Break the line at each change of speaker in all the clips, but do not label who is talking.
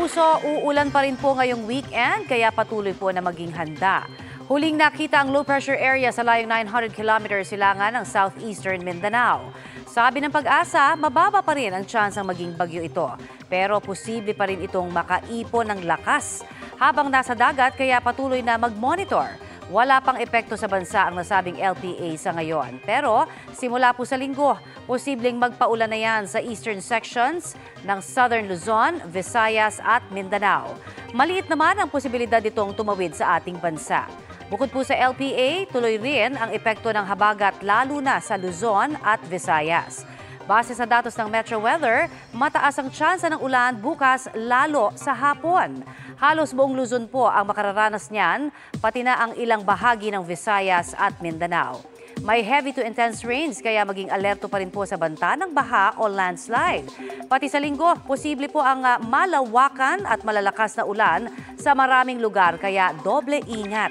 kapuso, uulan pa rin po ngayong weekend kaya patuloy po na maging handa. Huling nakita ang low pressure area sa layong 900 kilometers silangan ng southeastern Mindanao. Sabi ng Pag-asa, mababa pa rin ang tsansang maging bagyo ito. Pero posible pa rin itong makaipon ng lakas habang nasa dagat kaya patuloy na mag-monitor. Wala pang epekto sa bansa ang nasabing LPA sa ngayon. Pero simula po sa linggo, posibleng magpaulan na yan sa eastern sections ng Southern Luzon, Visayas at Mindanao. Maliit naman ang posibilidad itong tumawid sa ating bansa. Bukod po sa LPA, tuloy rin ang epekto ng habagat lalo na sa Luzon at Visayas. Base sa datos ng Metro Weather, mataas ang tsansa ng ulan bukas lalo sa hapon. Halos buong Luzon po ang makararanas niyan, pati na ang ilang bahagi ng Visayas at Mindanao. May heavy to intense rains kaya maging alerto pa rin po sa banta ng baha o landslide. Pati sa linggo, posible po ang malawakan at malalakas na ulan sa maraming lugar kaya doble ingat.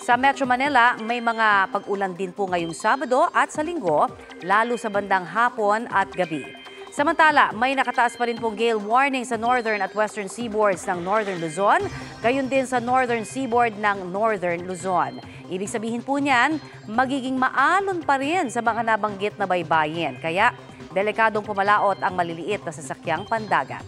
Sa Metro Manila, may mga pag-ulan din po ngayong Sabado at sa linggo, lalo sa bandang hapon at gabi. Samantala, may nakataas pa rin pong gale warning sa northern at western seaboards ng Northern Luzon, gayon din sa northern seaboard ng Northern Luzon. Ibig sabihin po niyan, magiging maalon pa rin sa mga nabanggit na baybayin. Kaya, delikadong pumalaot ang maliliit na sasakyang pandagat.